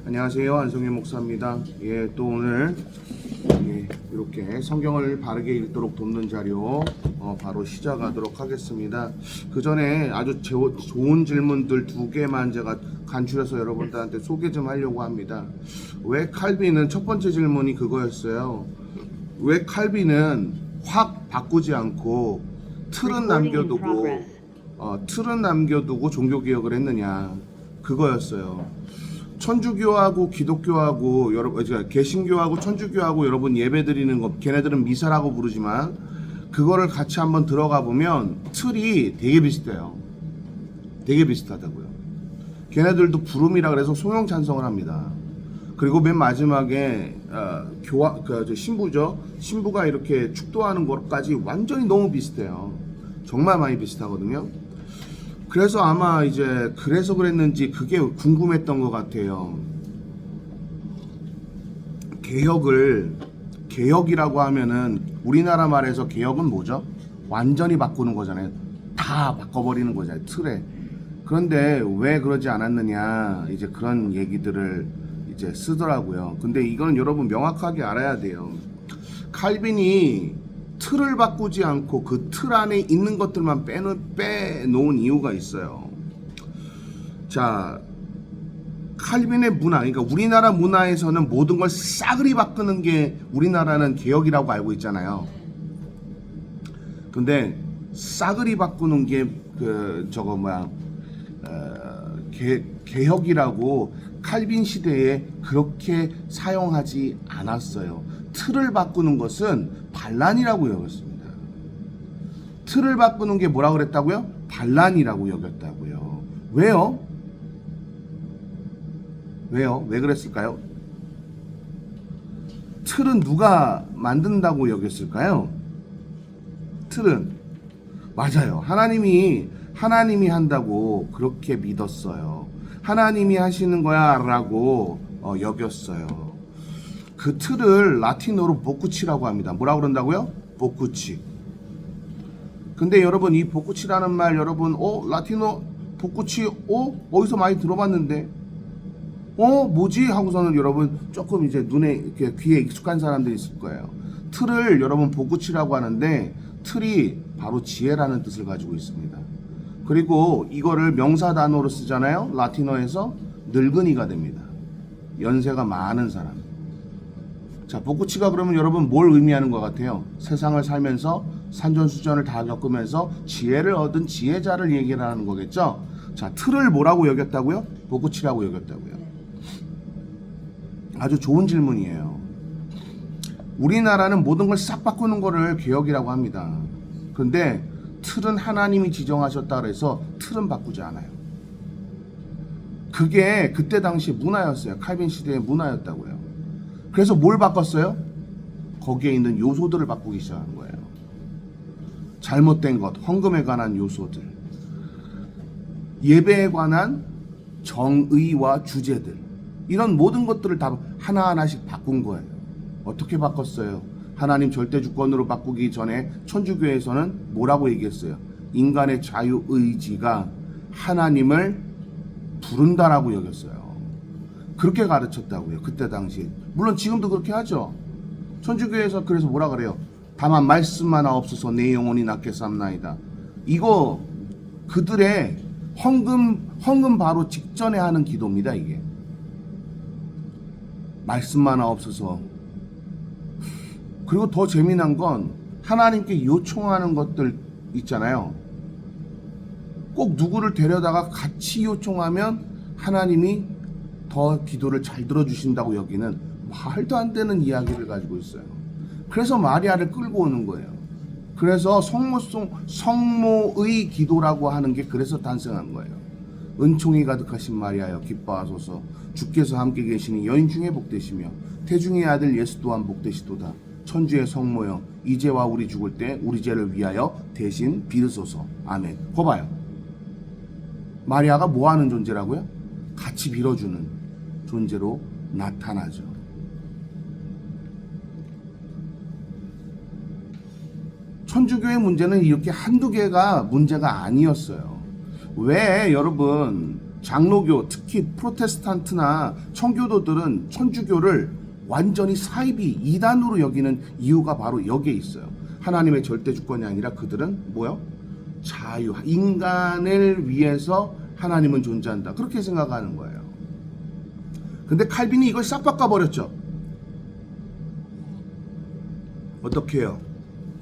안녕하세요, 안성현 목사입니다. 또 오늘 이렇게 성경을 바르게 읽도록 돕는 자료 바로 시작하도록 하겠습니다. 그 전에 아주 좋은 질문들 두 개만 제가 간추려서 여러분들한테 소개 좀 하려고 합니다. 왜 칼빈은 첫 번째 질문이 그거였어요. 왜 칼빈은 확 바꾸지 않고 틀은 남겨두고 종교개혁을 했느냐, 그거였어요. 천주교하고 기독교하고 개신교하고 천주교하고 여러분 예배드리는 거 걔네들은 미사라고 부르지만 그거를 같이 한번 들어가 보면 틀이 되게 비슷해요. 되게 비슷하다고요. 걔네들도 부름이라 그래서 송영 찬성을 합니다. 그리고 맨 마지막에 신부가 이렇게 축도하는 것까지 완전히 너무 비슷해요. 정말 많이 비슷하거든요. 그래서 아마 그래서 그랬는지 그게 궁금했던 것 같아요. 개혁이라고 하면은 우리나라 말에서 개혁은 뭐죠? 완전히 바꾸는 거잖아요. 다 바꿔버리는 거잖아요, 틀에. 그런데 왜 그러지 않았느냐, 그런 얘기들을 쓰더라고요. 근데 이거는 여러분 명확하게 알아야 돼요. 칼빈이 틀을 바꾸지 않고 그 틀 안에 있는 것들만 빼놓은 이유가 있어요. 자, 칼빈의 문화, 그러니까 우리나라 문화에서는 모든 걸 싸그리 바꾸는 게 우리나라는 개혁이라고 알고 있잖아요. 근데 싸그리 바꾸는 게 개혁이라고 칼빈 시대에 그렇게 사용하지 않았어요. 틀을 바꾸는 것은 반란이라고 여겼습니다. 틀을 바꾸는 게 뭐라고 그랬다고요? 반란이라고 여겼다고요. 왜요? 왜 그랬을까요? 틀은 누가 만든다고 여겼을까요? 틀은 맞아요. 하나님이 한다고 그렇게 믿었어요. 하나님이 하시는 거야 라고 여겼어요. 그 틀을 라틴어로 보쿠치라고 합니다. 뭐라고 그런다고요? 보쿠치. 근데 여러분, 이 보쿠치라는 말 여러분 라틴어 보쿠치 어디서 많이 들어봤는데 뭐지? 하고서는 여러분 조금 눈에 귀에 익숙한 사람들이 있을 거예요. 틀을 여러분 보쿠치라고 하는데 틀이 바로 지혜라는 뜻을 가지고 있습니다. 그리고 이거를 명사 단어로 쓰잖아요. 라틴어에서 늙은이가 됩니다. 연세가 많은 사람. 자, 보쿠치가 그러면 여러분 뭘 의미하는 것 같아요? 세상을 살면서 산전수전을 다 겪으면서 지혜를 얻은 지혜자를 얘기를 하는 거겠죠? 자, 틀을 뭐라고 여겼다고요? 보쿠치라고 여겼다고요. 아주 좋은 질문이에요. 우리나라는 모든 걸 싹 바꾸는 거를 개혁이라고 합니다. 그런데 틀은 하나님이 지정하셨다 그래서 틀은 바꾸지 않아요. 그게 그때 당시 문화였어요. 칼빈 시대의 문화였다고요. 그래서 뭘 바꿨어요? 거기에 있는 요소들을 바꾸기 시작한 거예요. 잘못된 것, 헌금에 관한 요소들, 예배에 관한 정의와 주제들, 이런 모든 것들을 다 하나하나씩 바꾼 거예요. 어떻게 바꿨어요? 하나님 절대 주권으로 바꾸기 전에 천주교에서는 뭐라고 얘기했어요? 인간의 자유의지가 하나님을 부른다라고 여겼어요. 그렇게 가르쳤다고요. 그때 당시. 물론 지금도 그렇게 하죠. 천주교에서 그래서 뭐라 그래요? 다만 말씀만 없어서 내 영혼이 낫게 삼나이다. 이거 그들의 헌금 바로 직전에 하는 기도입니다. 이게 말씀만 없어서. 그리고 더 재미난 건 하나님께 요청하는 것들 있잖아요. 꼭 누구를 데려다가 같이 요청하면 하나님이 더 기도를 잘 들어주신다고 여기는 말도 안 되는 이야기를 가지고 있어요. 그래서 마리아를 끌고 오는 거예요. 그래서 성모의 기도라고 하는 게 그래서 탄생한 거예요. 은총이 가득하신 마리아여 기뻐하소서, 주께서 함께 계시니 여인 중에 복되시며 태중의 아들 예수 또한 복되시도다. 천주의 성모여 이제와 우리 죽을 때 우리 죄를 위하여 대신 빌으소서. 아멘. 거 봐요. 마리아가 뭐 하는 존재라고요? 같이 빌어주는 존재로 나타나죠. 천주교의 문제는 이렇게 한두 개가 문제가 아니었어요. 왜 여러분 장로교, 특히 프로테스탄트나 청교도들은 천주교를 완전히 사이비 이단으로 여기는 이유가 바로 여기에 있어요. 하나님의 절대 주권이 아니라 그들은 뭐요? 자유, 인간을 위해서 하나님은 존재한다. 그렇게 생각하는 거예요. 근데 칼빈이 이걸 싹 바꿔버렸죠. 어떻게 해요?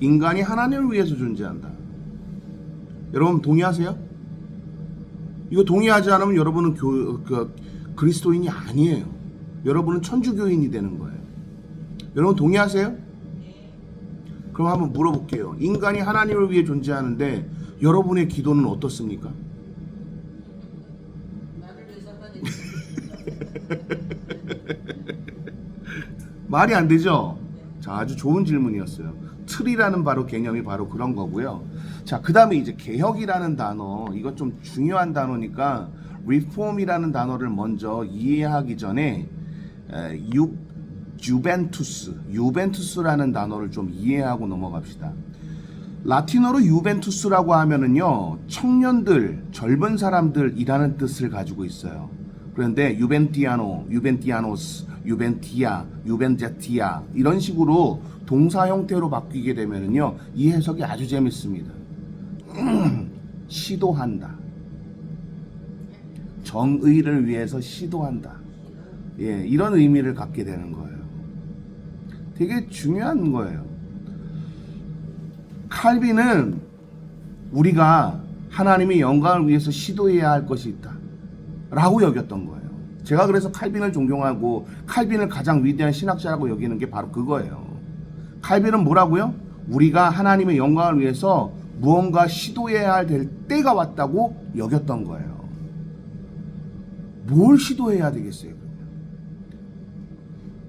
인간이 하나님을 위해서 존재한다. 여러분 동의하세요? 이거 동의하지 않으면 여러분은 그리스도인이 아니에요. 여러분은 천주교인이 되는 거예요. 여러분 동의하세요? 그럼 한번 물어볼게요. 인간이 하나님을 위해 존재하는데 여러분의 기도는 어떻습니까? 말이 안 되죠? 자, 아주 좋은 질문이었어요. 틀이라는 바로 개념이 바로 그런 거고요. 자, 그 다음에 이제 개혁이라는 단어, 이거 좀 중요한 단어니까 reform이라는 단어를 먼저 이해하기 전에 유벤투스라는 단어를 좀 이해하고 넘어갑시다. 라틴어로 유벤투스라고 하면은요, 청년들, 젊은 사람들이라는 뜻을 가지고 있어요. 그런데 유벤티아노, 유벤티아노스, 유벤티아, 유벤제티아 이런 식으로 동사 형태로 바뀌게 되면은요, 이 해석이 아주 재밌습니다. 시도한다. 정의를 위해서 시도한다. 예, 이런 의미를 갖게 되는 거예요. 되게 중요한 거예요. 칼빈은 우리가 하나님의 영광을 위해서 시도해야 할 것이 있다 라고 여겼던 거예요. 제가 그래서 칼빈을 존경하고 칼빈을 가장 위대한 신학자라고 여기는 게 바로 그거예요. 칼빈은 뭐라고요? 우리가 하나님의 영광을 위해서 무언가 시도해야 될 때가 왔다고 여겼던 거예요. 뭘 시도해야 되겠어요?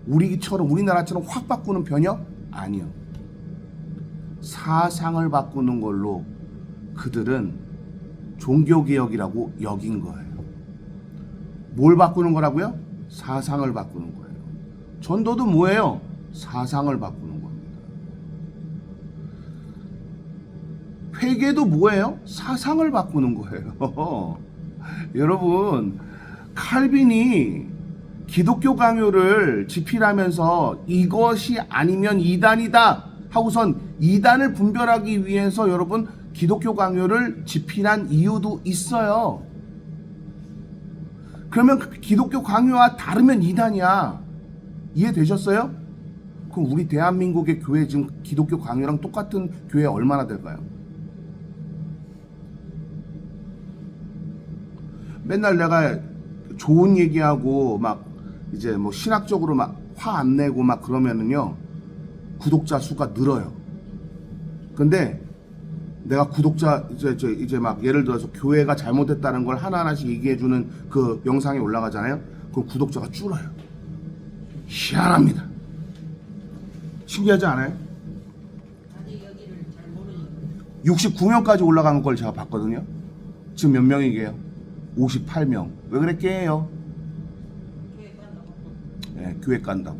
우리나라처럼 확 바꾸는 변혁? 아니요. 사상을 바꾸는 걸로 그들은 종교개혁이라고 여긴 거예요. 뭘 바꾸는 거라고요? 사상을 바꾸는 거예요. 전도도 뭐예요? 사상을 바꾸는 겁니다. 회개도 뭐예요? 사상을 바꾸는 거예요. 여러분, 칼빈이 기독교 강요를 집필하면서 이것이 아니면 이단이다 하고선 이단을 분별하기 위해서 여러분 기독교 강요를 집필한 이유도 있어요. 그러면 기독교 강요와 다르면 이단이야. 이해되셨어요? 그럼 우리 대한민국의 교회 지금 기독교 강요랑 똑같은 교회 얼마나 될까요? 맨날 내가 좋은 얘기하고 막 이제 뭐 신학적으로 막 화 안 내고 막 그러면은요, 구독자 수가 늘어요. 근데 내가 구독자 이제 막 예를 들어서 교회가 잘못했다는 걸 하나하나씩 얘기해주는 그 영상이 올라가잖아요. 그럼 구독자가 줄어요. 희한합니다. 신기하지 않아요? 69명까지 올라간 걸 제가 봤거든요. 지금 몇 명이게요? 58명. 왜 그랬게요? 네, 교회 깐다고.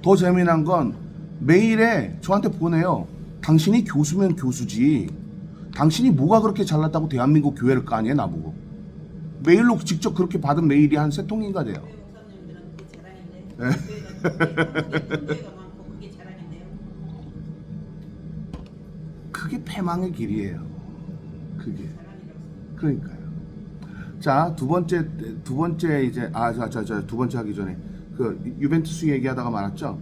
더 재미난 건 메일에 저한테 보내요. 당신이 교수면 교수지, 당신이 뭐가 그렇게 잘났다고 대한민국 교회를 까니? 나보고 메일로 직접 그렇게 받은 메일이 한 3통인가 돼요. 네. 그게 패망의 길이에요. 그게. 그러니까요. 자, 두 번째 이제 두 번째 하기 전에 그 유벤투스 얘기하다가 말았죠.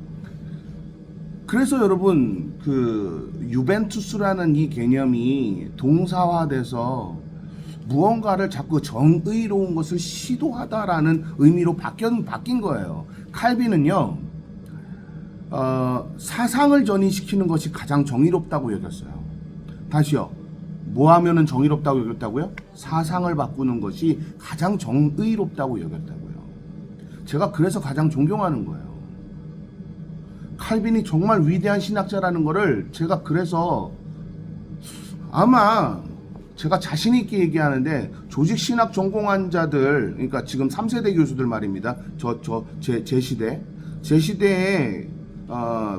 그래서 여러분 그 유벤투스라는 이 개념이 동사화돼서 무언가를 자꾸 정의로운 것을 시도하다라는 의미로 바뀐 거예요. 칼빈은요, 사상을 전이시키는 것이 가장 정의롭다고 여겼어요. 다시요. 뭐 하면은 정의롭다고 여겼다고요? 사상을 바꾸는 것이 가장 정의롭다고 여겼다고요. 제가 그래서 가장 존경하는 거예요. 칼빈이 정말 위대한 신학자라는 거를 제가 그래서 아마 제가 자신 있게 얘기하는데 조직 신학 전공한 자들, 그러니까 지금 3세대 교수들 말입니다. 제 시대에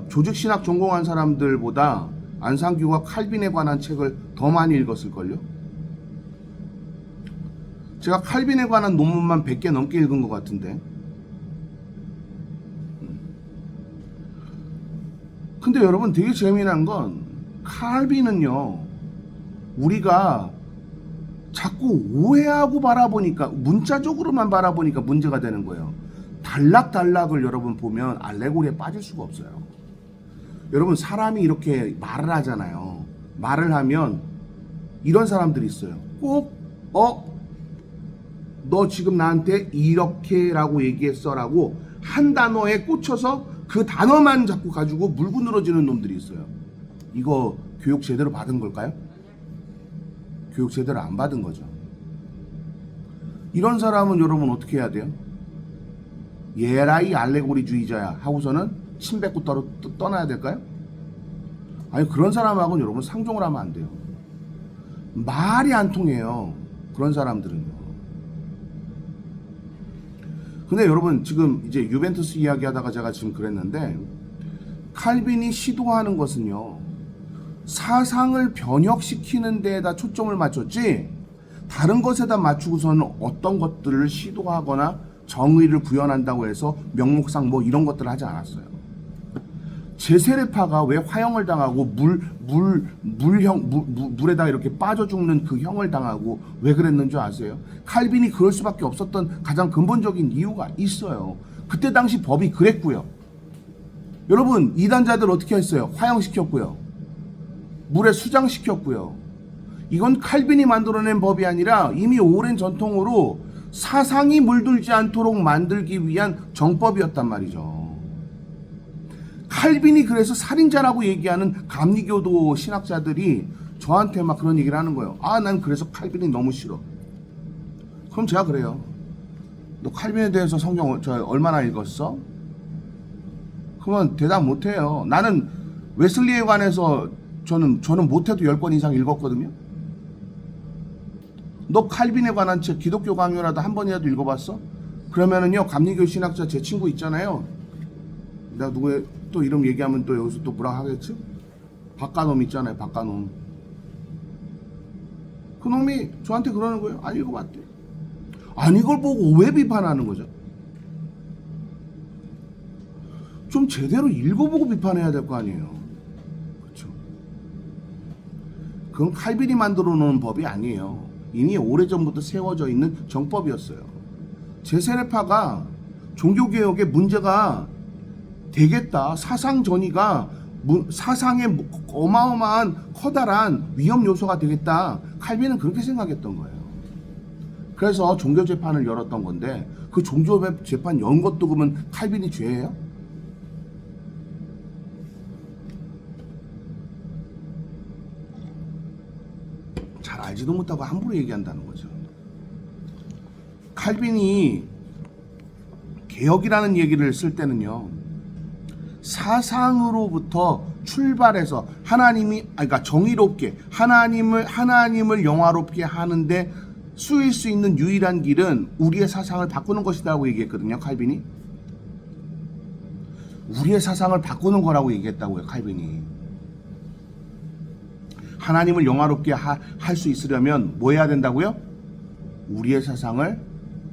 조직 신학 전공한 사람들보다 안상규와 칼빈에 관한 책을 더 많이 읽었을걸요. 제가 칼빈에 관한 논문만 100개 넘게 읽은 것 같은데. 근데 여러분 되게 재미난 건 칼빈은요, 우리가 자꾸 오해하고 바라보니까, 문자적으로만 바라보니까 문제가 되는 거예요. 단락단락을 여러분 보면 알레고리에 빠질 수가 없어요. 여러분 사람이 이렇게 말을 하잖아요. 말을 하면 이런 사람들이 있어요. 꼭 너 지금 나한테 이렇게 라고 얘기했어 라고 한 단어에 꽂혀서 그 단어만 자꾸 가지고 물고 늘어지는 놈들이 있어요. 이거 교육 제대로 받은 걸까요? 교육 제대로 안 받은 거죠. 이런 사람은 여러분 어떻게 해야 돼요? 얘라이 알레고리주의자야 하고서는 침 뱉고 떠나야 될까요? 아니, 그런 사람하고는 여러분 상종을 하면 안 돼요. 말이 안 통해요, 그런 사람들은요. 근데 여러분 지금 이제 유벤투스 이야기하다가 제가 지금 그랬는데, 칼빈이 시도하는 것은요, 사상을 변혁시키는 데에다 초점을 맞췄지 다른 것에다 맞추고서는 어떤 것들을 시도하거나 정의를 구현한다고 해서 명목상 뭐 이런 것들을 하지 않았어요. 제세례파가 왜 화형을 당하고 물에다 이렇게 빠져 죽는 그 형을 당하고 왜 그랬는 줄 아세요? 칼빈이 그럴 수밖에 없었던 가장 근본적인 이유가 있어요. 그때 당시 법이 그랬고요. 여러분 이단자들 어떻게 했어요? 화형시켰고요. 물에 수장시켰고요. 이건 칼빈이 만들어낸 법이 아니라 이미 오랜 전통으로 사상이 물들지 않도록 만들기 위한 정법이었단 말이죠. 칼빈이 그래서 살인자라고 얘기하는 감리교도 신학자들이 저한테 막 그런 얘기를 하는 거예요. 아, 난 그래서 칼빈이 너무 싫어. 그럼 제가 그래요. 너 칼빈에 대해서 성경 얼마나 읽었어? 그러면 대답 못해요. 나는 웨슬리에 관해서 저는 못해도 10권 이상 읽었거든요. 너 칼빈에 관한 책 기독교 강요라도 한 번이라도 읽어봤어? 그러면은요, 감리교 신학자 제 친구 있잖아요. 내가 누구의 또 이름 얘기하면 또 여기서 또 뭐라 하겠지? 박가놈 있잖아요, 박가놈. 그 놈이 저한테 그러는 거예요. 안 읽어봤대. 아니, 이걸 보고 왜 비판하는 거죠? 좀 제대로 읽어보고 비판해야 될 거 아니에요. 그렇죠? 그건 칼빈이 만들어 놓은 법이 아니에요. 이미 오래전부터 세워져 있는 정법이었어요. 제세례파가 종교개혁에 문제가 되겠다, 사상 전이가 사상의 어마어마한 커다란 위험 요소가 되겠다, 칼빈은 그렇게 생각했던 거예요. 그래서 종교재판을 열었던 건데, 그 종교재판 연 것도 그러면 칼빈이 죄예요? 잘 알지도 못하고 함부로 얘기한다는 거죠. 칼빈이 개혁이라는 얘기를 쓸 때는요, 사상으로부터 출발해서 그러니까 정의롭게 하나님을 영화롭게 하는데 쓰일 수 있는 유일한 길은 우리의 사상을 바꾸는 것이라고 얘기했거든요, 칼빈이. 우리의 사상을 바꾸는 거라고 얘기했다고요, 칼빈이. 하나님을 영화롭게 할 수 있으려면 뭐 해야 된다고요? 우리의 사상을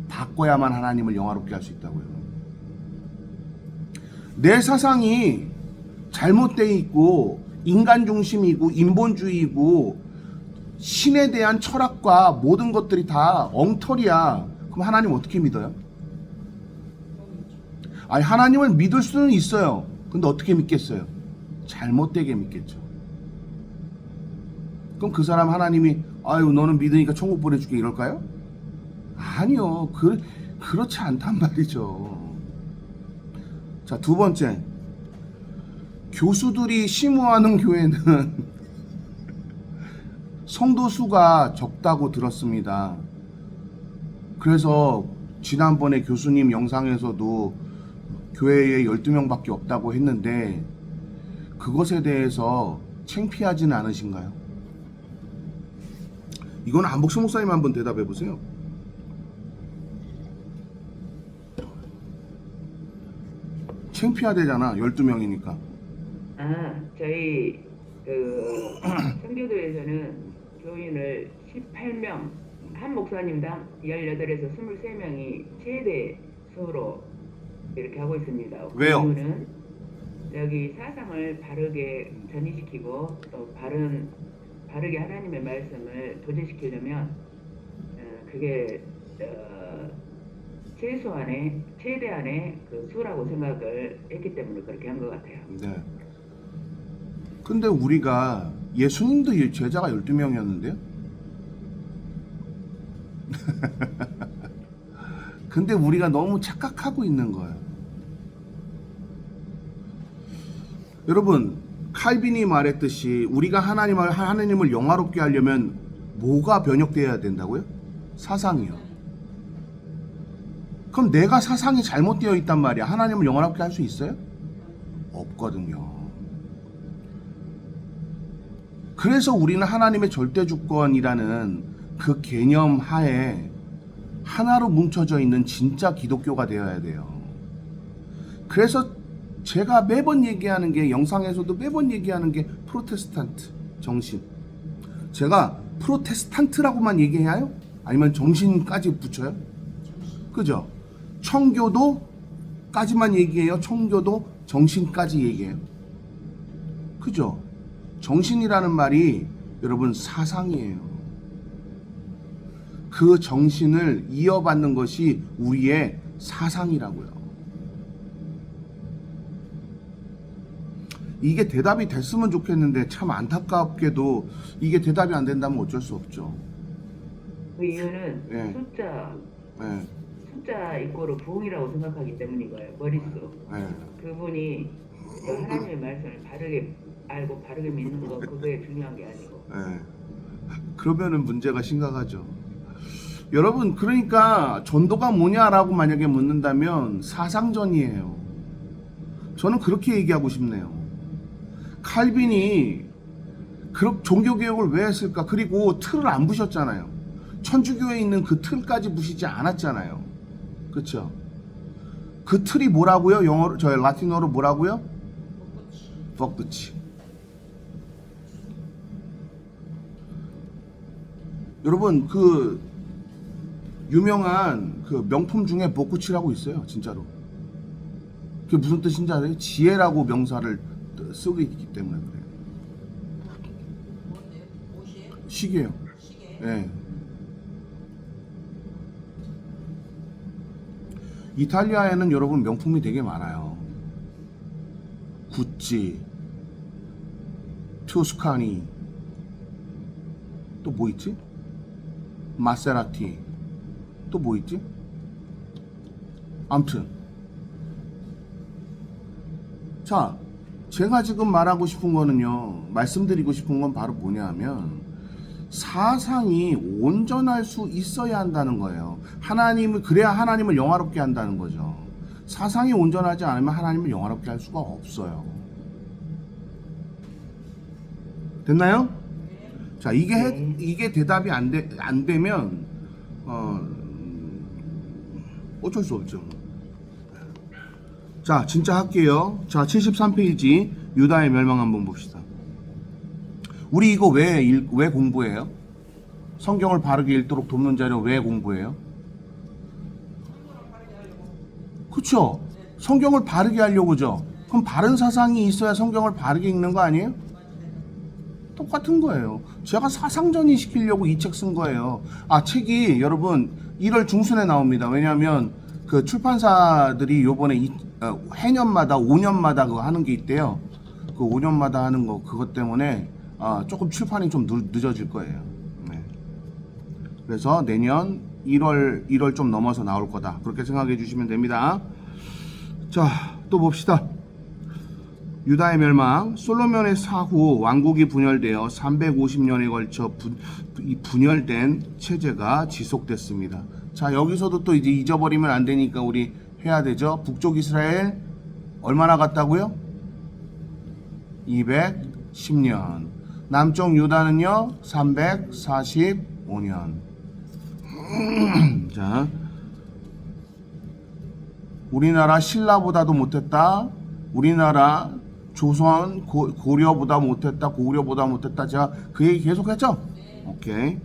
바꿔야만 하나님을 영화롭게 할 수 있다고요. 내 사상이 잘못되어 있고 인간 중심이고 인본주의이고 신에 대한 철학과 모든 것들이 다 엉터리야. 그럼 하나님 어떻게 믿어요? 아니, 하나님을 믿을 수는 있어요. 근데 어떻게 믿겠어요? 잘못되게 믿겠죠. 그럼 그 사람 하나님이 아유 너는 믿으니까 천국 보내줄게 이럴까요? 아니요. 그렇지 않단 말이죠. 자, 두 번째, 교수들이 심호하는 교회는 성도 수가 적다고 들었습니다. 그래서 지난번에 교수님 영상에서도 교회에 12명밖에 없다고 했는데 그것에 대해서 창피하지는 않으신가요? 이건 안복수 목사님 한번 대답해 보세요. 창피하대잖아, 12명이니까. 저희 그 선교도에서는 교인을 18명 한 목사님당 18에서 23명이 최대 수로 이렇게 하고 있습니다. 왜요? 그 이유는 여기 사상을 바르게 전이시키고 또 바르게 하나님의 말씀을 도전시키려면 그게 최대한의 그 수라고 생각을 했기 때문에 그렇게 한 것 같아요. 네. 근데 우리가 예수님도 제자가 12명이었는데요. 근데 우리가 너무 착각하고 있는 거예요. 여러분, 칼빈이 말했듯이 우리가 하나님을 영화롭게 하려면 뭐가 변혁되어야 된다고요? 사상이요. 그럼 내가 사상이 잘못되어 있단 말이야. 하나님을 영화롭게 할 수 있어요? 없거든요. 그래서 우리는 하나님의 절대주권이라는 그 개념 하에 하나로 뭉쳐져 있는 진짜 기독교가 되어야 돼요. 그래서 제가 매번 얘기하는 게, 영상에서도 매번 얘기하는 게 프로테스탄트 정신. 제가 프로테스탄트라고만 얘기해요? 아니면 정신까지 붙여요? 그죠? 청교도까지만 얘기해요? 청교도 정신까지 얘기해요? 그죠? 정신이라는 말이 여러분 사상이에요. 그 정신을 이어받는 것이 우리의 사상이라고요. 이게 대답이 됐으면 좋겠는데 참 안타깝게도 이게 대답이 안 된다면 어쩔 수 없죠. 그 이유는 네. 네. 숫자 이꼬르 부흥이라고 생각하기 때문인 거예요. 머릿속. 네. 그분이 그 하나님의 말씀을 바르게 알고 바르게 믿는 거 그게 중요한 게 아니고. 네. 그러면은 문제가 심각하죠. 여러분, 그러니까 전도가 뭐냐라고 만약에 묻는다면 사상전이에요. 저는 그렇게 얘기하고 싶네요. 칼빈이 종교개혁을 왜 했을까? 그리고 틀을 안 부셨잖아요. 천주교에 있는 그 틀까지 부시지 않았잖아요. 그렇죠? 그 틀이 뭐라고요? 영어로, 라틴어로 뭐라고요? 벅드치. 여러분, 그 유명한 그 명품 중에 벅구치라고 있어요. 진짜로. 그게 무슨 뜻인지 알아요? 지혜라고 명사를 쓰고 있기 때문에 그래요. 시계요. 예. 네. 이탈리아에는 여러분 명품이 되게 많아요. 구찌, 투스카니, 또 뭐 있지? 마세라티, 또 뭐 있지? 암튼 자, 제가 지금 말하고 싶은 거는요, 말씀드리고 싶은 건 바로 뭐냐 하면 사상이 온전할 수 있어야 한다는 거예요. 그래야 하나님을 영화롭게 한다는 거죠. 사상이 온전하지 않으면 하나님을 영화롭게 할 수가 없어요. 됐나요? 자, 이게 대답이 안 되면 어쩔 수 없죠. 자, 진짜 할게요. 자, 73페이지 유다의 멸망 한번 봅시다. 우리 이거 왜 공부해요? 성경을 바르게 읽도록 돕는 자료 왜 공부해요? 그쵸? 성경을 바르게 하려고죠. 그럼 바른 사상이 있어야 성경을 바르게 읽는 거 아니에요? 똑같은 거예요. 제가 사상전이 시키려고 이 책 쓴 거예요. 책이 여러분 1월 중순에 나옵니다. 왜냐하면 그 출판사들이 요번에 해년마다 5년마다 그거 하는 게 있대요. 그 5년마다 하는 거 그것 때문에 조금 출판이 좀 늦어질 거예요. 네. 그래서 내년 1월 좀 넘어서 나올 거다. 그렇게 생각해 주시면 됩니다. 자, 또 봅시다. 유다의 멸망. 솔로몬의 사후 왕국이 분열되어 350년에 걸쳐 분열된 체제가 지속됐습니다. 자, 여기서도 또 이제 잊어버리면 안 되니까 우리 해야 되죠. 북쪽 이스라엘 얼마나 갔다고요? 210년. 남쪽 유다는요 345년. 자, 우리나라 신라보다도 못했다. 우리나라 조선 고려보다 못했다. 고구려보다 못했다. 제가 그 얘기 계속했죠? 오케이.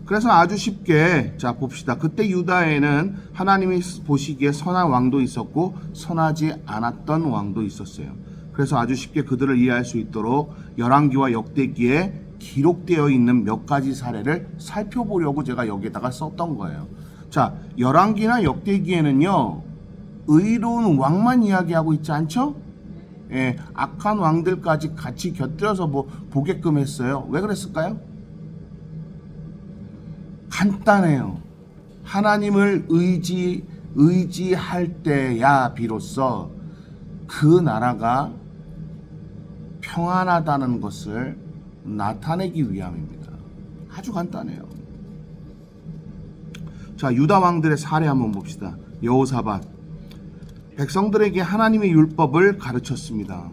그래서 아주 쉽게 자 봅시다. 그때 유다에는 하나님이 보시기에 선한 왕도 있었고 선하지 않았던 왕도 있었어요. 그래서 아주 쉽게 그들을 이해할 수 있도록 열왕기와 역대기에 기록되어 있는 몇 가지 사례를 살펴보려고 제가 여기에다가 썼던 거예요. 자, 열왕기나 역대기에는요, 의로운 왕만 이야기하고 있지 않죠? 예, 악한 왕들까지 같이 곁들여서 뭐 보게끔 했어요. 왜 그랬을까요? 간단해요. 하나님을 의지할 때야 비로소 그 나라가 평안하다는 것을 나타내기 위함입니다. 아주 간단해요. 자, 유다 왕들의 사례 한번 봅시다. 여호사밧 백성들에게 하나님의 율법을 가르쳤습니다.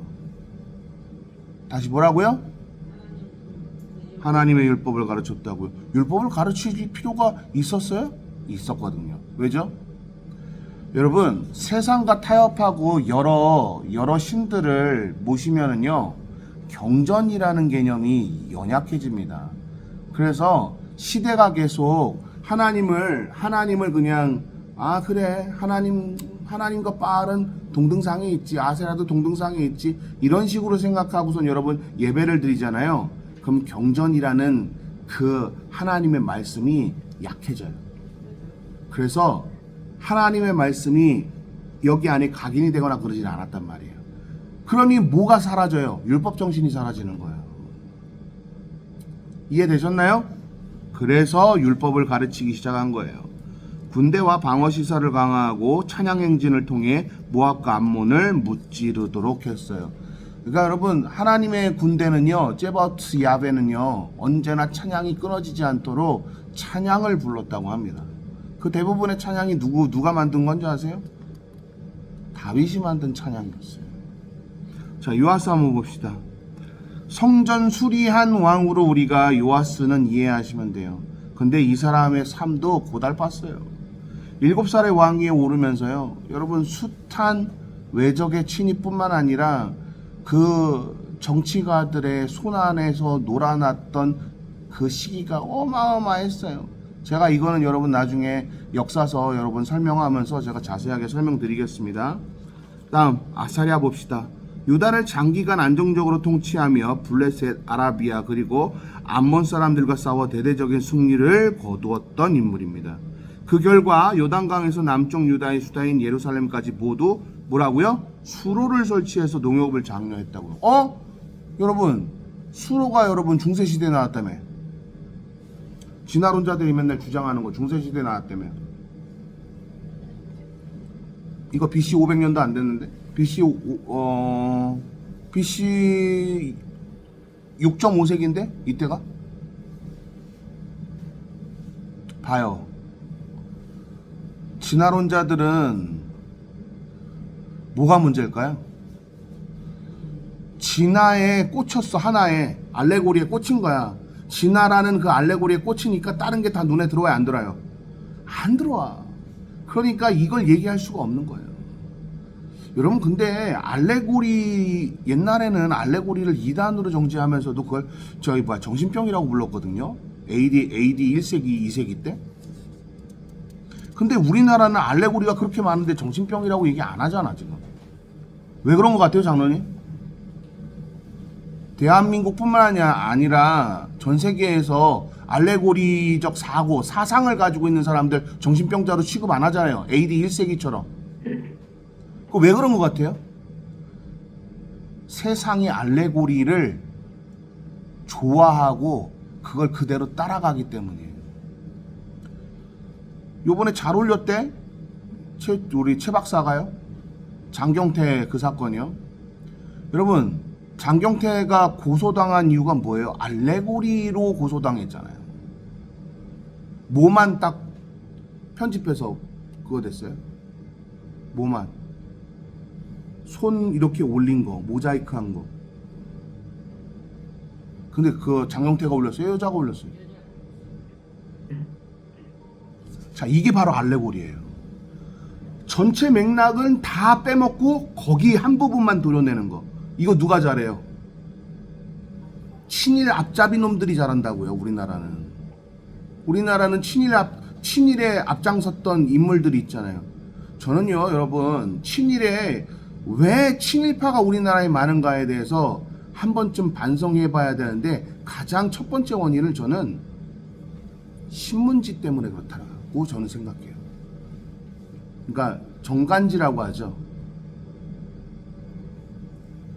다시 뭐라고요? 하나님의 율법을 가르쳤다고요. 율법을 가르칠 필요가 있었어요? 있었거든요. 왜죠? 여러분, 세상과 타협하고 여러 신들을 모시면은요, 경전이라는 개념이 연약해집니다. 그래서 시대가 계속 하나님을 그냥 그래 하나님과 바알은 동등상에 있지, 아세라도 동등상에 있지, 이런 식으로 생각하고선 여러분 예배를 드리잖아요. 그럼 경전이라는 그 하나님의 말씀이 약해져요. 그래서 하나님의 말씀이 여기 안에 각인이 되거나 그러지 않았단 말이에요. 그러니 뭐가 사라져요? 율법 정신이 사라지는 거예요. 이해되셨나요? 그래서 율법을 가르치기 시작한 거예요. 군대와 방어 시설을 강화하고 찬양 행진을 통해 모압과 암몬을 무찌르도록 했어요. 그러니까 여러분, 하나님의 군대는요, 제바오트 야베는요, 언제나 찬양이 끊어지지 않도록 찬양을 불렀다고 합니다. 그 대부분의 찬양이 누가 만든 건지 아세요? 다윗이 만든 찬양이었어요. 자, 요아스 한번 봅시다. 성전 수리한 왕으로 우리가 요아스는 이해하시면 돼요. 근데 이 사람의 삶도 고달팠어요. 7살의 왕위에 오르면서요, 여러분, 숱한 외적의 침입뿐만 아니라 그 정치가들의 손안에서 놀아났던 그 시기가 어마어마했어요. 제가 이거는 여러분 나중에 역사서 여러분 설명하면서 제가 자세하게 설명드리겠습니다. 다음 아사랴 봅시다. 유다를 장기간 안정적으로 통치하며 블레셋, 아라비아 그리고 암몬 사람들과 싸워 대대적인 승리를 거두었던 인물입니다. 그 결과 요단강에서 남쪽 유다의 수다인 예루살렘까지 모두 뭐라고요? 수로를 설치해서 농업을 장려했다고요. 여러분, 수로가 여러분 중세시대에 나왔다며. 진화론자들이 맨날 주장하는 거 중세시대에 나왔다며. 이거 BC 500년도 안 됐는데? BC 6.5세기인데? 이때가? 봐요. 진화론자들은 뭐가 문제일까요? 진화에 꽂혔어. 하나에 알레고리에 꽂힌 거야. 진화라는 그 알레고리에 꽂히니까 다른 게 다 눈에 들어와요, 안 들어와요? 안 들어와. 그러니까 이걸 얘기할 수가 없는 거예요. 여러분, 근데 알레고리, 옛날에는 알레고리를 2단으로 정지하면서도 그걸 정신병이라고 불렀거든요. AD 1세기 2세기 때. 근데 우리나라는 알레고리가 그렇게 많은데 정신병이라고 얘기 안 하잖아 지금. 왜 그런 것 같아요, 장로님? 대한민국뿐만 아니라 전 세계에서 알레고리적 사상을 가지고 있는 사람들 정신병자로 취급 안 하잖아요. AD 1세기처럼. 그 왜 그런 것 같아요? 세상의 알레고리를 좋아하고 그걸 그대로 따라가기 때문이에요. 요번에 잘 올렸대? 우리 최 박사가요? 장경태 그 사건이요. 여러분, 장경태가 고소당한 이유가 뭐예요? 알레고리로 고소당했잖아요. 뭐만 딱 편집해서 그거 됐어요? 뭐만. 손 이렇게 올린 거, 모자이크 한 거. 근데 그 장경태가 올렸어요? 여자가 올렸어요? 자, 이게 바로 알레고리예요. 전체 맥락은 다 빼먹고 거기 한 부분만 도려내는 거. 이거 누가 잘해요? 친일 앞잡이 놈들이 잘한다고요, 우리나라는. 우리나라는 친일에 앞장섰던 인물들이 있잖아요. 저는요, 여러분, 왜 친일파가 우리나라에 많은가에 대해서 한 번쯤 반성해 봐야 되는데, 가장 첫 번째 원인을 저는 신문지 때문에 그렇다고 저는 생각해요. 그러니까 정간지라고 하죠.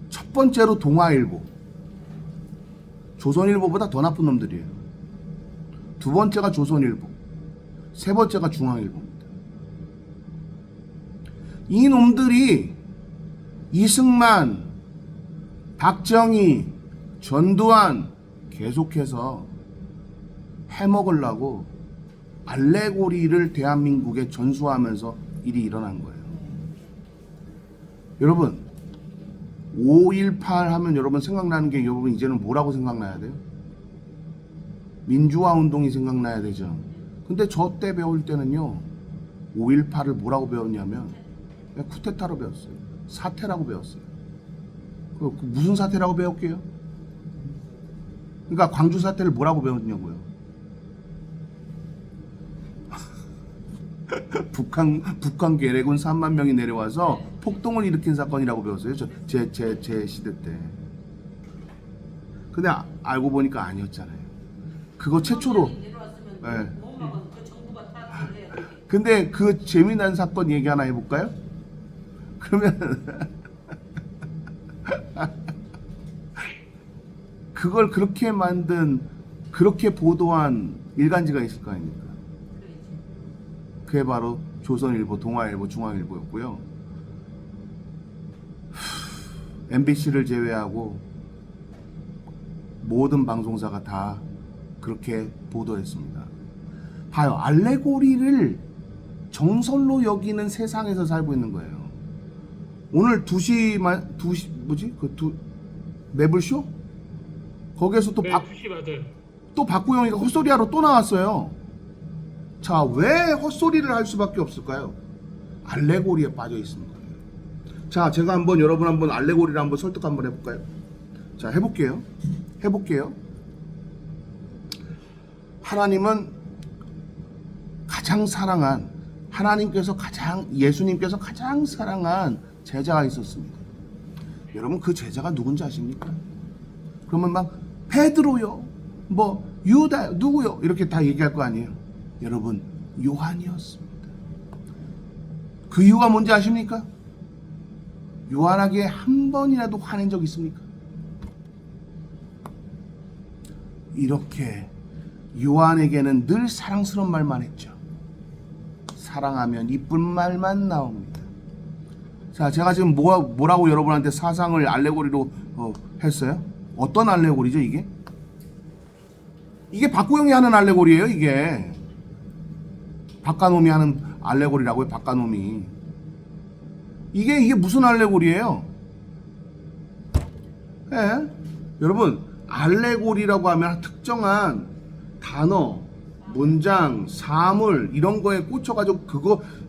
첫 번째로 동아일보. 조선일보보다 더 나쁜 놈들이에요. 두 번째가 조선일보. 세 번째가 중앙일보입니다. 이 놈들이 이승만, 박정희, 전두환 계속해서 해먹으려고 알레고리를 대한민국에 전수하면서 일이 일어난 거예요. 여러분, 5.18 하면 여러분 생각나는 게 여러분 이제는 뭐라고 생각나야 돼요? 민주화 운동이 생각나야 되죠. 근데 저 때 배울 때는요, 5.18을 뭐라고 배웠냐면 그냥 쿠데타로 배웠어요. 사태라고 배웠어요. 그 무슨 사태라고 배웠게요? 그러니까 광주 사태를 뭐라고 배웠냐고요? 북한 계래군 3만 명이 내려와서 폭동을 일으킨 사건이라고 배웠어요. 제 시대 때. 근데 알고 보니까 아니었잖아요. 그거 최초로. 예. 근데 그 재미난 사건 얘기 하나 해볼까요? 그러면 그걸 그렇게 만든, 그렇게 보도한 일간지가 있을 거 아닙니까? 그게 바로 조선일보, 동아일보, 중앙일보였고요. MBC를 제외하고 모든 방송사가 다 그렇게 보도했습니다. 봐요. 알레고리를 정설로 여기는 세상에서 살고 있는 거예요. 오늘 2시 뭐지? 매블쇼? 거기에서 또 2시 맞아요. 또 박구영이가 헛소리하러 또 나왔어요. 자, 왜 헛소리를 할 수밖에 없을까요? 알레고리에 빠져 있습니다. 자, 제가 여러분 한번 알레고리를 한번 설득 한번 해볼까요? 자, 해볼게요. 하나님은 가장 사랑한, 예수님께서 가장 사랑한 제자가 있었습니다. 여러분, 그 제자가 누군지 아십니까? 그러면 막 베드로요, 뭐 유다 누구요, 이렇게 다 얘기할 거 아니에요. 여러분, 요한이었습니다. 그 이유가 뭔지 아십니까? 요한에게 한 번이라도 화낸 적 있습니까? 이렇게 요한에게는 늘 사랑스러운 말만 했죠. 사랑하면 이쁜 말만 나옵니다. 자, 제가 지금 뭐라고 여러분한테 사상을 알레고리로 했어요? 어떤 알레고리죠, 이게? 이게 박구영이 하는 알레고리예요, 이게. 박가놈이 하는 알레고리라고요, 박가놈이. 이게 무슨 알레고리예요? 예? 여러분, 알레고리라고 하면 특정한 단어, 문장, 사물 이런 거에 꽂혀가지고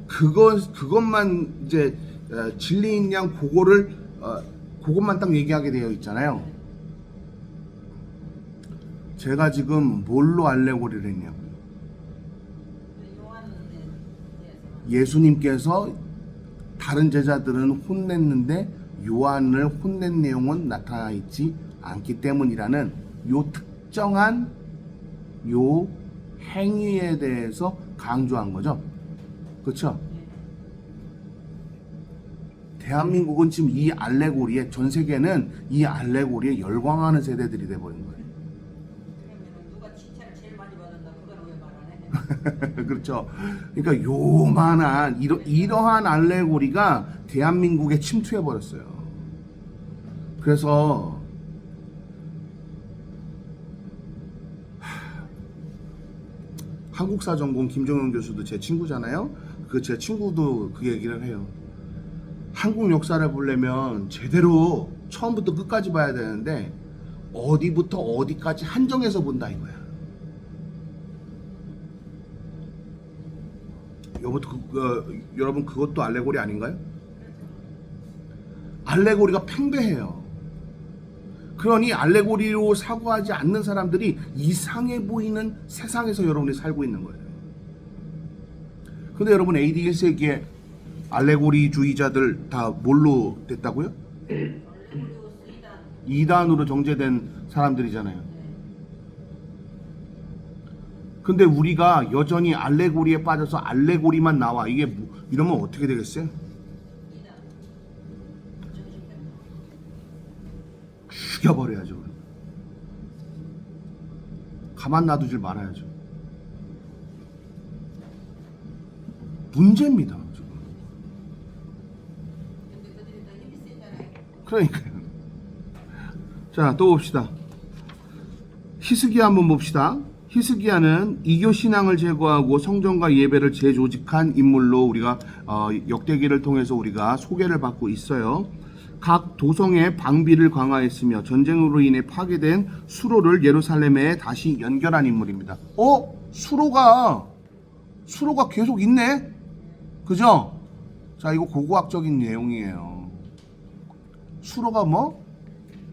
그것만 이제 진리인 양 그것만 딱 얘기하게 되어 있잖아요. 제가 지금 뭘로 알레고리를 했냐고요? 예수님께서 다른 제자들은 혼냈는데 요한을 혼낸 내용은 나타나 있지 않기 때문이라는 요 특정한 요 행위에 대해서 강조한 거죠. 그렇죠? 대한민국은 지금 이 알레고리에, 전 세계는 이 알레고리에 열광하는 세대들이 돼버린 거예요. 누가 칭찬을 제일 많이 받았나? 그걸 왜 말 안 해? 그렇죠. 그러니까 요만한 이러한 알레고리가 대한민국에 침투해 버렸어요. 그래서 한국사 전공 김정은 교수도 제 친구잖아요. 제 친구도 그 얘기를 해요. 한국 역사를 보려면 제대로 처음부터 끝까지 봐야 되는데 어디부터 어디까지 한정해서 본다 이거야. 여러분 그것도 알레고리 아닌가요? 알레고리가 팽배해요. 그러니 알레고리로 사고하지 않는 사람들이 이상해 보이는 세상에서 여러분이 살고 있는 거예요. 근데 여러분 AD 1세기에 알레고리주의자들 다 뭘로 됐다고요? 이단으로 정제된 사람들이잖아요. 근데 우리가 여전히 알레고리에 빠져서 알레고리만 나와. 이게 이러면 어떻게 되겠어요? 죽여버려야죠. 가만 놔두질 말아야죠. 문제입니다. 지금. 근데 그들이 더 힘이 세잖아요. 그러니까요. 자, 또 봅시다. 히스기야 한번 봅시다. 히스기야는 이교 신앙을 제거하고 성전과 예배를 재조직한 인물로 우리가 역대기를 통해서 우리가 소개를 받고 있어요. 각 도성의 방비를 강화했으며 전쟁으로 인해 파괴된 수로를 예루살렘에 다시 연결한 인물입니다. 수로가 계속 있네? 그죠? 자, 이거 고고학적인 내용이에요. 수로가 뭐?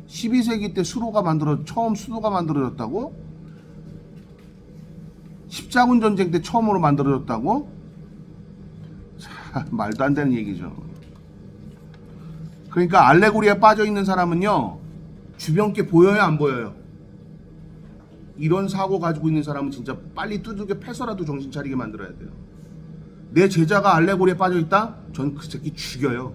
12세기 때 처음 수도가 만들어졌다고? 십자군 전쟁 때 처음으로 만들어졌다고? 자, 말도 안 되는 얘기죠. 그러니까 알레고리에 빠져 있는 사람은요, 주변 게 보여요, 안 보여요? 이런 사고 가지고 있는 사람은 진짜 빨리 두들겨 패서라도 정신 차리게 만들어야 돼요. 내 제자가 알레고리에 빠져 있다? 전 그 새끼 죽여요.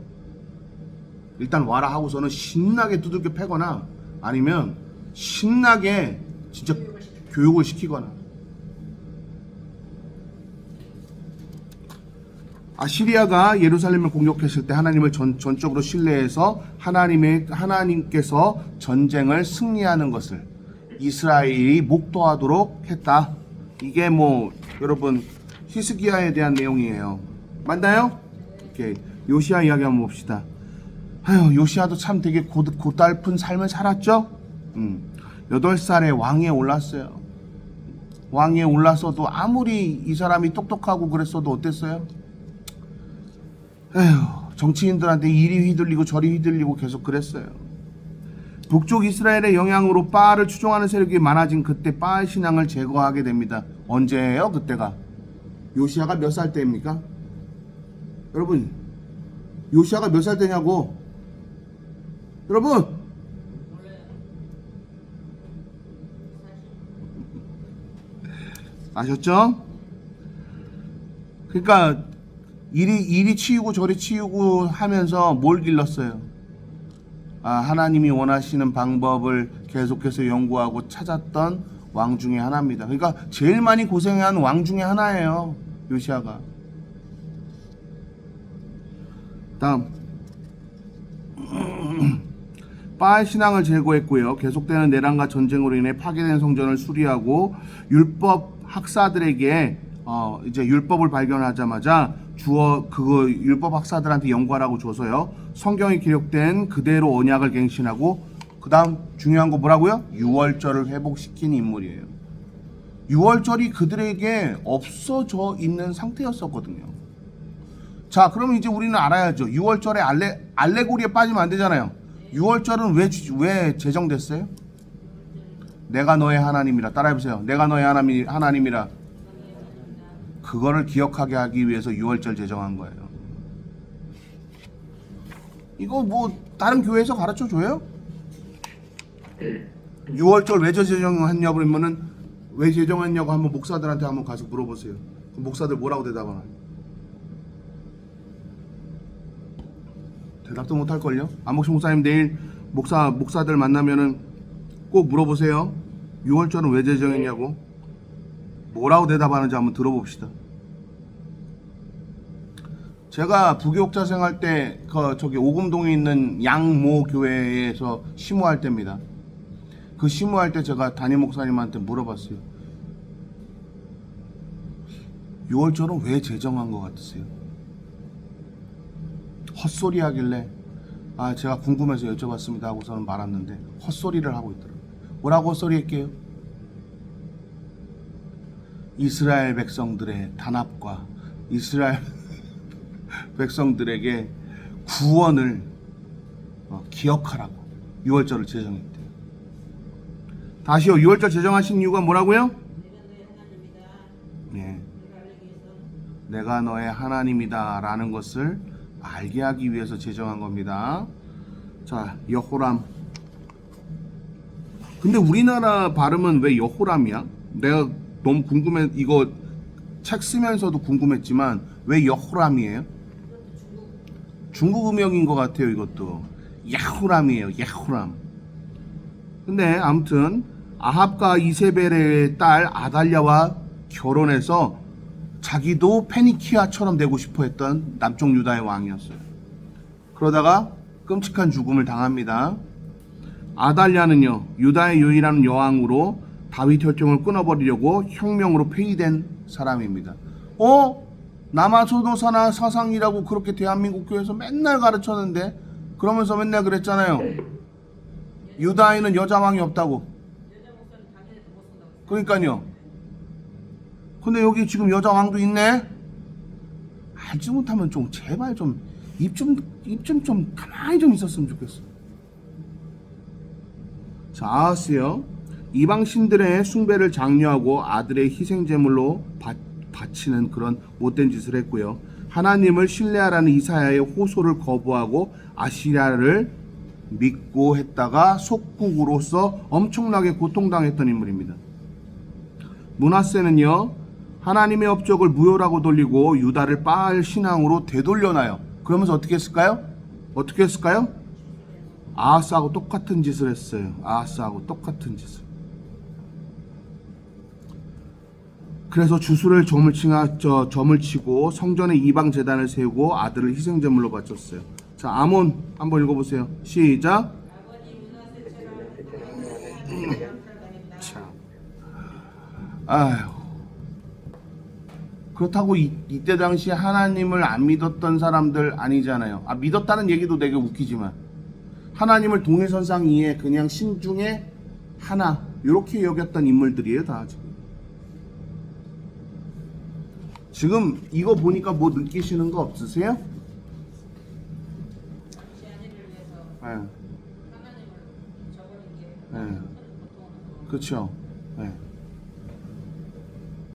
일단 와라 하고서는 신나게 두들겨 패거나 아니면 신나게 진짜 교육을 시키거나. 아시리아가 예루살렘을 공격했을 때 하나님을 전적으로 신뢰해서 하나님께서 전쟁을 승리하는 것을 이스라엘이 목도하도록 했다. 이게 여러분 히스기야에 대한 내용이에요. 맞나요? 오케이. 요시야 이야기 한번 봅시다. 요시야도 참 되게 고달픈 삶을 살았죠? 8살에 왕위에 올랐어요. 왕위에 올랐어도 아무리 이 사람이 똑똑하고 그랬어도 어땠어요? 정치인들한테 이리 휘둘리고 저리 휘둘리고 계속 그랬어요. 북쪽 이스라엘의 영향으로 바알을 추종하는 세력이 많아진 그때 바알 신앙을 제거하게 됩니다. 언제예요? 그때가 요시야가 몇 살 때입니까? 여러분, 요시야가 몇 살 때냐고? 여러분, 아셨죠? 그러니까 이리 치우고 저리 치우고 하면서 뭘 길렀어요? 하나님이 원하시는 방법을 계속해서 연구하고 찾았던 왕 중에 하나입니다. 그러니까 제일 많이 고생한 왕 중에 하나예요, 요시야가. 다음, 바알 신앙을 제거했고요. 계속되는 내란과 전쟁으로 인해 파괴된 성전을 수리하고 율법 학사들에게 이제 율법을 발견하자마자 율법 학사들한테 연구하라고 줘서요. 성경에 기록된 그대로 언약을 갱신하고 그 다음 중요한 거 뭐라고요? 유월절을 회복시킨 인물이에요. 유월절이 그들에게 없어져 있는 상태였었거든요. 자, 그러면 이제 우리는 알아야죠. 유월절에 알레고리에 빠지면 안 되잖아요. 유월절은 왜 제정됐어요? 내가 너의 하나님이라. 따라해보세요. 내가 너의 하나님이라. 그거를 기억하게 하기 위해서 유월절 제정한 거예요. 이거 다른 교회에서 가르쳐 줘요? 유월절 왜 제정했냐고 그러면은 왜 제정했냐고 한번 목사들한테 한번 가서 물어보세요. 그럼 목사들 뭐라고 대답하나요? 대답도 못할걸요? 안목신 목사님 내일 목사들 만나면은 꼭 물어보세요. 유월절은 왜 제정했냐고. 뭐라고 대답하는지 한번 들어봅시다. 제가 부교육자 생활 때 저기 오금동에 있는 양모 교회에서 심우할 때입니다. 그 심우할 때 제가 담임 목사님한테 물어봤어요. 유월절은 왜 제정한 것 같으세요? 헛소리 하길래 제가 궁금해서 여쭤봤습니다 하고서는 말았는데 헛소리를 하고 있더라고요. 뭐라고 헛소리 할게요? 이스라엘 백성들의 단합과 이스라엘 백성들에게 구원을 기억하라고 유월절을 제정했대요. 다시요. 6월절 제정하신 이유가 뭐라고요? 네. 내가 너의 하나님이다 라는 것을 알게 하기 위해서 제정한 겁니다. 자, 여호람. 근데 우리나라 발음은 왜 여호람이야? 내가 너무 궁금해. 이거 책 쓰면서도 궁금했지만 왜 여호람이에요? 중국 음역인 것 같아요. 이것도 야호람이에요. 야호람. 근데 아무튼 아합과 이세벨의 딸 아달랴와 결혼해서 자기도 페니키아처럼 되고 싶어 했던 남쪽 유다의 왕이었어요. 그러다가 끔찍한 죽음을 당합니다. 아달랴는요, 유다의 유일한 여왕으로 다윗 혈통을 끊어버리려고 혁명으로 폐위된 사람입니다. 남아소도사나 사상이라고 그렇게 대한민국 교회에서 맨날 가르쳤는데, 그러면서 맨날 그랬잖아요. 유다에는 여자왕이 없다고. 그러니까요. 근데 여기 지금 여자왕도 있네? 알지 못하면 좀 제발 좀 입 좀 가만히 좀 있었으면 좋겠어. 자, 아하스요. 이방 신들의 숭배를 장려하고 아들의 희생제물로 바치는 그런 못된 짓을 했고요. 하나님을 신뢰하라는 이사야의 호소를 거부하고 아시랴를 믿고 했다가 속국으로서 엄청나게 고통당했던 인물입니다. 므낫세는요, 하나님의 업적을 무효라고 돌리고 유다를 바알 신앙으로 되돌려놔요. 그러면서 어떻게 했을까요? 아하스하고 똑같은 짓을 했어요. 아하스하고 똑같은 짓을. 그래서 주수를 점을 치고 성전에 이방 제단을 세우고 아들을 희생제물로 바쳤어요. 자, 아몬 한번 읽어보세요. 시작. 참. 아휴. 그렇다고 이때 당시 하나님을 안 믿었던 사람들 아니잖아요. 믿었다는 얘기도 되게 웃기지만 하나님을 동해선상 위에 그냥 신 중에 하나 이렇게 여겼던 인물들이에요. 다 지금 이거 보니까 뭐 느끼시는 거 없으세요? 네. 네. 그렇죠. 네.